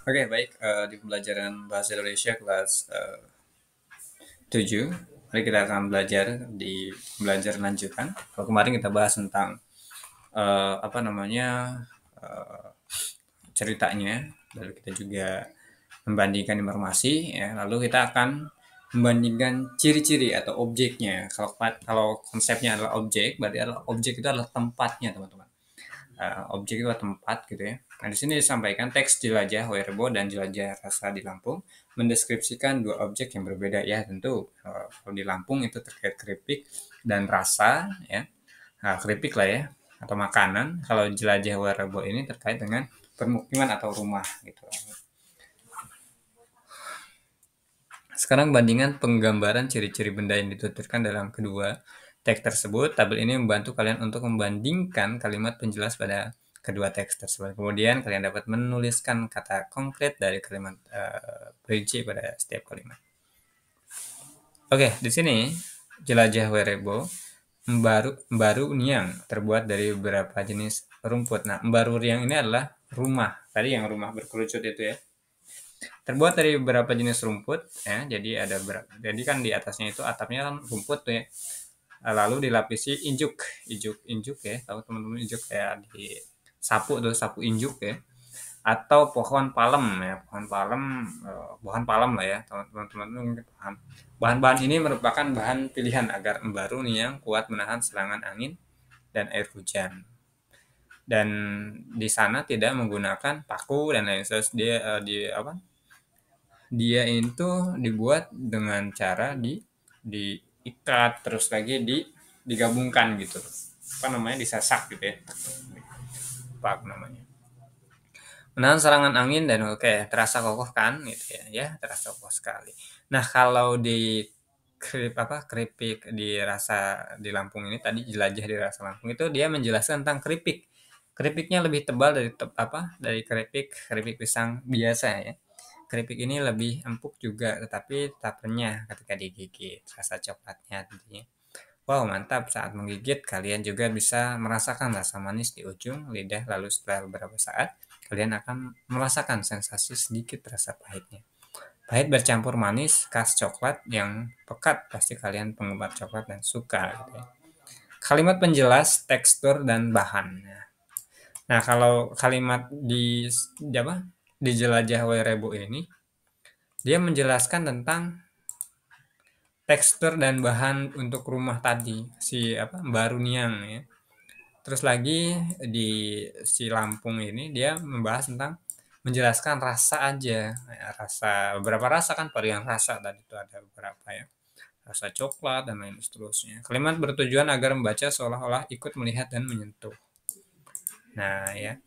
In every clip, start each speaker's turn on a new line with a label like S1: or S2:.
S1: Oke, baik. Di pembelajaran Bahasa Indonesia kelas 7, mari kita akan belajar di belajar lanjutan. Kalau kemarin kita bahas tentang apa namanya eh, ceritanya, lalu kita juga membandingkan informasi, ya. Lalu kita akan membandingkan ciri-ciri atau objeknya. Kalau konsepnya adalah objek, berarti adalah objek itu adalah tempatnya, teman-teman. Objek itu adalah tempat gitu ya. Nah, di sini disampaikan teks jelajah Werebo dan jelajah rasa di Lampung mendeskripsikan dua objek yang berbeda ya tentu. Kalau di Lampung itu terkait keripik dan rasa ya. Nah, keripik lah ya atau makanan. Kalau jelajah Werebo ini terkait dengan permukiman atau rumah gitu. Sekarang bandingan penggambaran ciri-ciri benda yang dituturkan dalam kedua teks tersebut. Tabel ini membantu kalian untuk membandingkan kalimat penjelas pada kedua teks tersebut. Kemudian kalian dapat menuliskan kata konkret dari kalimat perinci pada setiap kalimat. Oke, di sini jelajah Werebo Mbaru Niang terbuat dari beberapa jenis rumput. Nah, Mbaru Niang ini adalah rumah. Tadi yang rumah berkerucut itu ya. Terbuat dari beberapa jenis rumput ya. Jadi kan di atasnya itu atapnya kan rumput tuh ya. Lalu dilapisi injuk ya. Tahu teman-teman injuk kayak di sapu tuh, sapu injuk ya. Atau pohon palem ya, pohon palem lah ya, teman-teman mungkin paham. Bahan-bahan ini merupakan bahan pilihan agar embaru nih yang kuat menahan serangan angin dan air hujan. Dan di sana tidak menggunakan paku dan lain sebagainya. Dia itu dibuat dengan cara diikat terus lagi digabungkan gitu. Apa namanya? Disasak gitu ya. Apa namanya? Menahan serangan angin dan oke, terasa kokoh kan gitu ya. Ya, terasa kokoh sekali. Nah, kalau di keripik di rasa di Lampung ini tadi jelajah di rasa Lampung itu dia menjelaskan tentang keripik. Keripiknya lebih tebal dari keripik keripik pisang biasa ya. Keripik ini lebih empuk juga tetapi tak renyah ketika digigit. Rasa coklatnya tentunya. Wow, mantap. Saat menggigit, kalian juga bisa merasakan rasa manis di ujung lidah, lalu setelah beberapa saat, kalian akan merasakan sensasi sedikit rasa pahitnya. Pahit bercampur manis, khas coklat yang pekat, pasti kalian penggemar coklat dan suka. Gitu ya. Kalimat penjelas, tekstur, dan bahan. Nah, kalau kalimat di apa? Di jelajah Werebo ini, dia menjelaskan tentang tekstur dan bahan untuk rumah tadi, si apa Baru Niang ya. Terus lagi di si Lampung ini dia membahas tentang menjelaskan rasa aja, ya, rasa beberapa rasa kan varian rasa tadi itu ada beberapa ya, rasa coklat dan lain seterusnya. Kalimat bertujuan agar membaca seolah-olah ikut melihat dan menyentuh. Nah ya,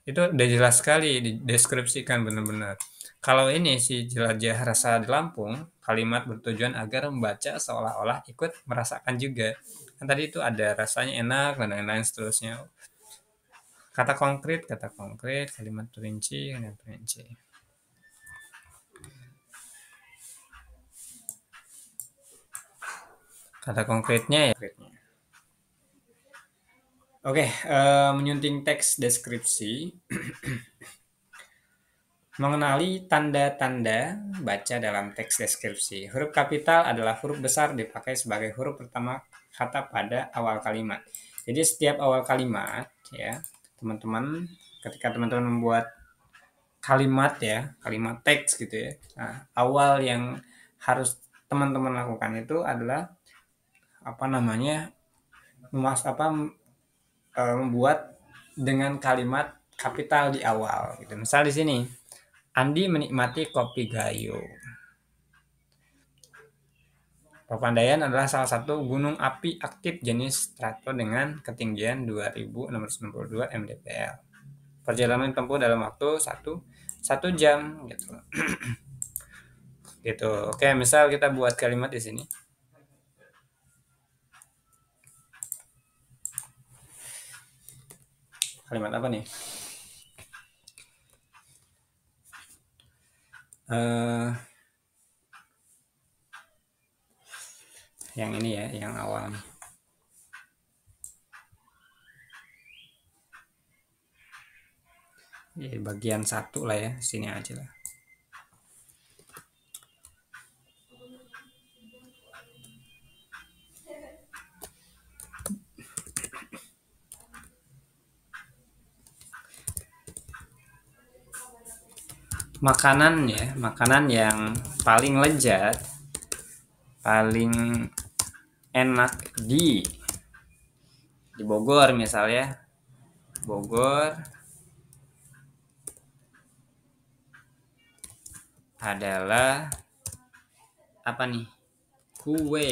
S1: itu udah jelas sekali dideskripsikan benar-benar. Kalau ini si jelajah rasa di Lampung, kalimat bertujuan agar membaca seolah-olah ikut merasakan juga. Kan tadi itu ada rasanya enak dan lain-lain seterusnya. Kata konkret, kalimat perinci, kalimat perinci. Kata konkretnya ya. Oke, menyunting teks deskripsi. Mengenali tanda-tanda baca dalam teks deskripsi. Huruf kapital adalah huruf besar dipakai sebagai huruf pertama kata pada awal kalimat. Jadi setiap awal kalimat ya, teman-teman ketika teman-teman membuat kalimat ya, kalimat teks gitu ya. Nah, awal yang harus teman-teman lakukan itu adalah apa namanya? Membuat dengan kalimat kapital di awal gitu. Misal di sini, Andi menikmati kopi gayo. Papandayan adalah salah satu gunung api aktif jenis strato dengan ketinggian 2.692 mdpl. Perjalanan tempuh dalam waktu satu jam gitu. Gitu. Oke, misal kita buat kalimat di sini. Kalimat apa nih? Eh, yang ini ya, yang awal. Ya, bagian satu lah ya, sini aja lah. Makanan ya, makanan yang paling lezat, paling enak di Bogor misalnya. Bogor adalah apa nih? Kue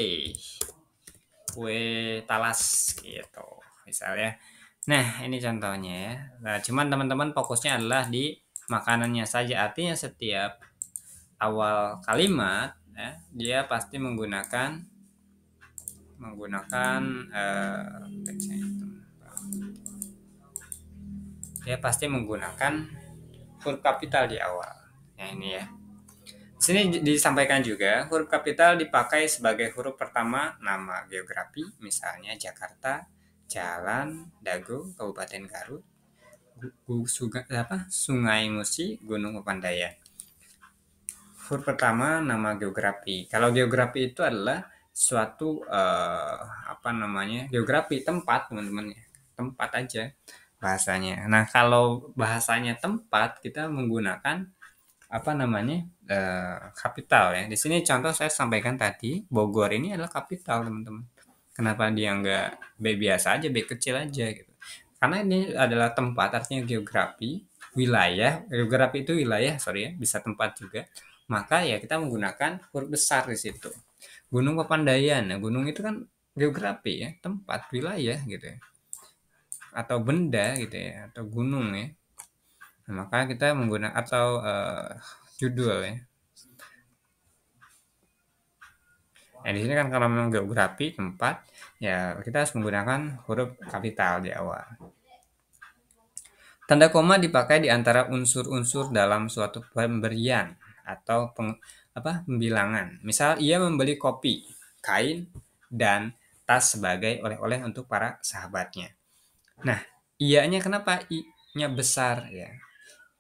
S1: talas gitu misalnya. Nah, ini contohnya ya. Nah, cuman teman-teman fokusnya adalah di makanannya saja. Artinya setiap awal kalimat ya, dia pasti menggunakan teksnya itu. Dia pasti menggunakan huruf kapital di awal. Nah, ini ya. Sini disampaikan juga, huruf kapital dipakai sebagai huruf pertama nama geografi, misalnya Jakarta, Jalan, Dago, Kabupaten Garut, Sungai Musi, Gunung Papandayan. Huruf pertama nama geografi. Kalau geografi itu adalah suatu geografi tempat teman-teman ya, tempat aja bahasanya. Nah kalau bahasanya tempat kita menggunakan kapital ya. Di sini contoh saya sampaikan tadi, Bogor ini adalah kapital teman-teman. Kenapa dia nggak B biasa aja, B kecil aja gitu? Karena ini adalah tempat, artinya geografi, wilayah. Geografi itu wilayah, sorry ya, bisa tempat juga. Maka ya kita menggunakan huruf besar di situ. Gunung Papandayan, nah, gunung itu kan geografi ya, tempat, wilayah gitu ya. Atau benda gitu ya, atau gunung ya. Nah, maka kita menggunakan atau judul ya. Nah, di sini kan kalau memang geografi tempat, ya kita harus menggunakan huruf kapital di awal. Tanda koma dipakai di antara unsur-unsur dalam suatu pemberian atau pembilangan. Misal, ia membeli kopi, kain, dan tas sebagai oleh-oleh untuk para sahabatnya. Nah, ianya kenapa i-nya besar ya?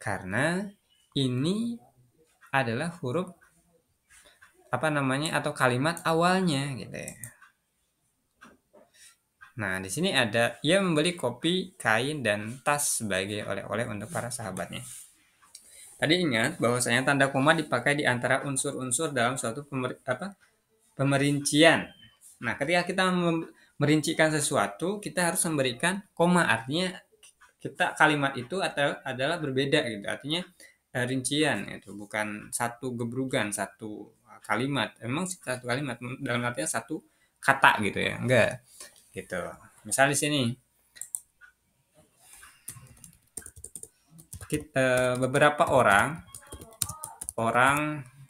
S1: Karena ini adalah huruf atau kalimat awalnya gitu ya. Nah, di sini ada ia membeli kopi, kain, dan tas sebagai oleh-oleh untuk para sahabatnya. Tadi ingat bahwasanya tanda koma dipakai di antara unsur-unsur dalam suatu pemerincian. Nah, ketika kita merincikan sesuatu, kita harus memberikan koma. Artinya kalimat itu adalah berbeda gitu. Artinya rincian itu bukan satu gebrugan, satu kalimat. Memang satu kalimat dalam artinya satu kata gitu ya. Enggak gitu. Misal di sini beberapa orang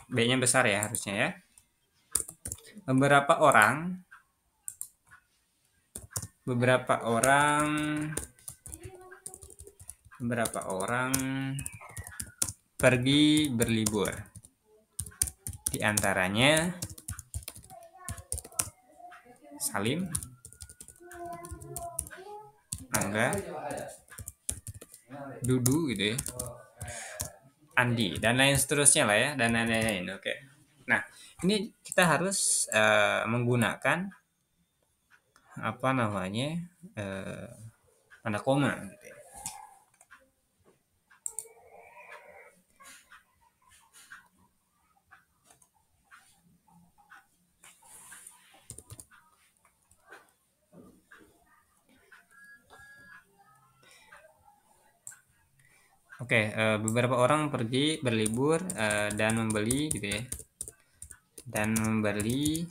S1: B-nya besar ya harusnya ya. Beberapa orang pergi berlibur. Di antaranya Salim, Angga, Dudu gitu ya, Andi dan lain seterusnya lah ya, dan lain-lain. Oke. Nah, ini kita harus menggunakan tanda koma gitu ya. Oke, beberapa orang pergi berlibur dan membeli gitu ya. Dan membeli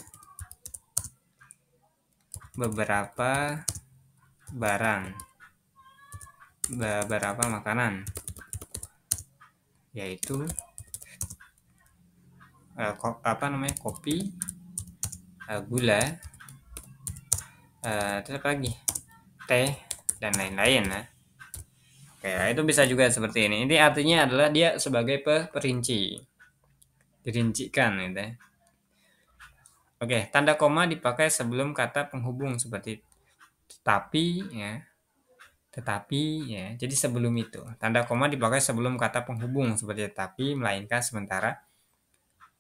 S1: beberapa barang, beberapa makanan, yaitu kopi, gula, terus apa lagi, teh, dan lain-lain ya. Oke, itu bisa juga seperti ini. Ini artinya adalah dia sebagai perinci, dirincikan gitu ya. Oke, tanda koma dipakai sebelum kata penghubung seperti tapi ya, tetapi ya. Jadi sebelum itu. Tanda koma dipakai sebelum kata penghubung seperti tetapi, melainkan, sementara,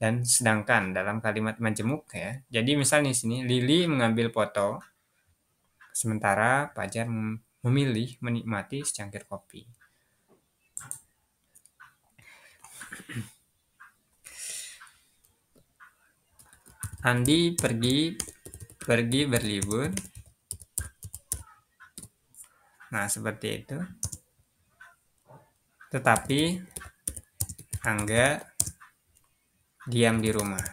S1: dan sedangkan dalam kalimat majemuk ya. Jadi misalnya di sini Lili mengambil foto sementara Fajar memilih menikmati secangkir kopi. Andi pergi berlibur. Nah, seperti itu. Tetapi Angga diam di rumah.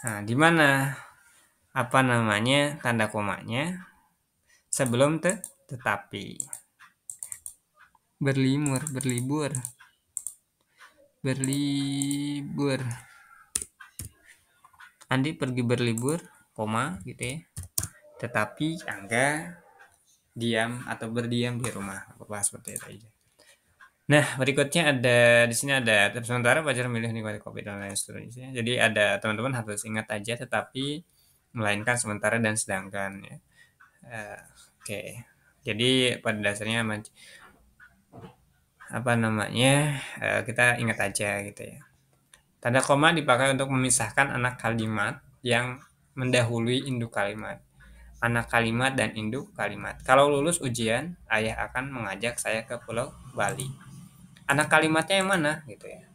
S1: Nah, di mana tanda komanya sebelum tetapi. Berlibur. Andi pergi berlibur, koma gitu ya. Tetapi Angga diam atau berdiam di rumah. Apa seperti itu aja. Nah, berikutnya di sini ada sementara Fajar milih nikmati kopi dan lain seterusnya. Jadi ada teman-teman harus ingat aja tetapi, melainkan, sementara, dan sedangkan ya. Oke. Jadi pada dasarnya kita ingat aja gitu ya. Tanda koma dipakai untuk memisahkan anak kalimat yang mendahului induk kalimat. Anak kalimat dan induk kalimat. Kalau lulus ujian, ayah akan mengajak saya ke Pulau Bali. Anak kalimatnya yang mana gitu ya.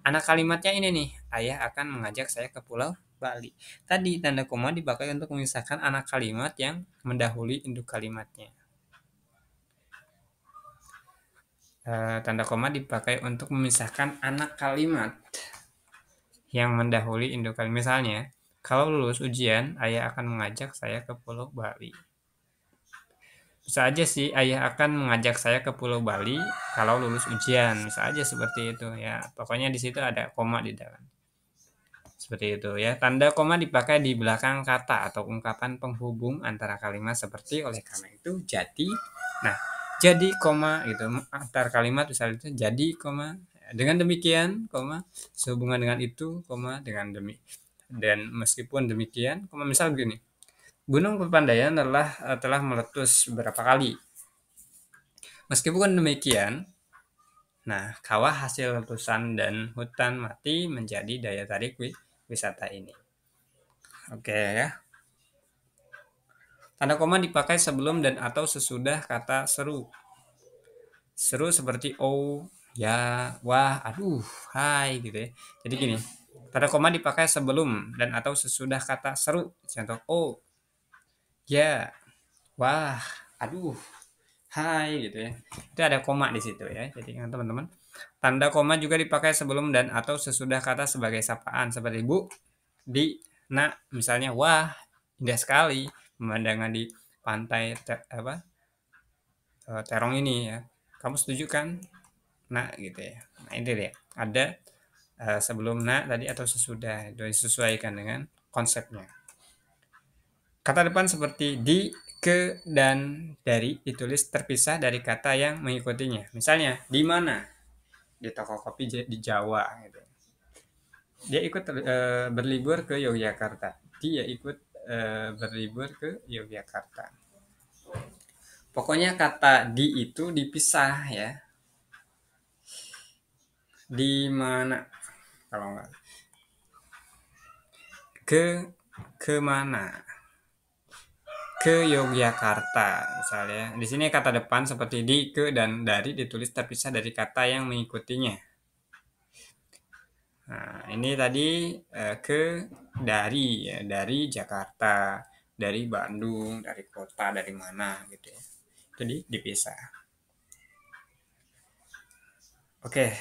S1: Anak kalimatnya ini nih, ayah akan mengajak saya ke Pulau Bali. Tadi tanda koma dipakai untuk memisahkan anak kalimat yang mendahului induk kalimatnya. Tanda koma dipakai untuk memisahkan anak kalimat yang mendahului induk kalimat. Misalnya, kalau lulus ujian, ayah akan mengajak saya ke Pulau Bali. Bisa aja sih, ayah akan mengajak saya ke Pulau Bali kalau lulus ujian. Bisa aja seperti itu ya. Pokoknya di situ ada koma di dalam. Seperti itu ya. Tanda koma dipakai di belakang kata atau ungkapan penghubung antara kalimat seperti oleh karena itu jadi. Nah, jadi koma gitu antar kalimat misalnya itu jadi koma dengan demikian koma sehubungan dengan itu koma dengan dan meskipun demikian koma misal begini. Gunung Pepandayan telah meletus beberapa kali. Meskipun demikian, nah, kawah hasil letusan dan hutan mati menjadi daya tarik wisata ini. Oke ya. Tanda koma dipakai sebelum dan atau sesudah kata seru. Seru seperti oh, ya, wah, aduh, hai gitu ya. Jadi gini, tanda koma dipakai sebelum dan atau sesudah kata seru. Contoh oh, ya, wah, aduh, hai gitu ya. Itu ada koma di situ ya. Jadi teman-teman, tanda koma juga dipakai sebelum dan atau sesudah kata sebagai sapaan seperti Bu, di, nak, misalnya wah, indah sekali pemandangan di pantai Terong ini ya. Kamu setuju kan? Nak gitu ya. Nah, ini deh. Ada sebelum nak tadi atau sesudah disesuaikan dengan konsepnya. Kata depan seperti di, ke, dan dari ditulis terpisah dari kata yang mengikutinya. Misalnya, di mana? Di toko kopi di Jawa gitu. Dia ikut berlibur ke Yogyakarta. Dia ikut berlibur ke Yogyakarta. Pokoknya kata di itu dipisah ya. Di mana? Kalau enggak. Ke mana? Ke Yogyakarta misalnya. Di sini kata depan seperti di, ke, dan dari ditulis terpisah dari kata yang mengikutinya. Nah, ini tadi ke, dari ya, dari Jakarta, dari Bandung, dari kota, dari mana gitu ya. Jadi dipisah. Oke,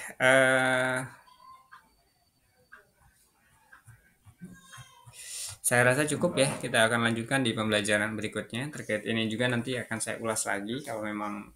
S1: saya rasa cukup ya. Kita akan lanjutkan di pembelajaran berikutnya. Terkait ini juga nanti akan saya ulas lagi kalau memang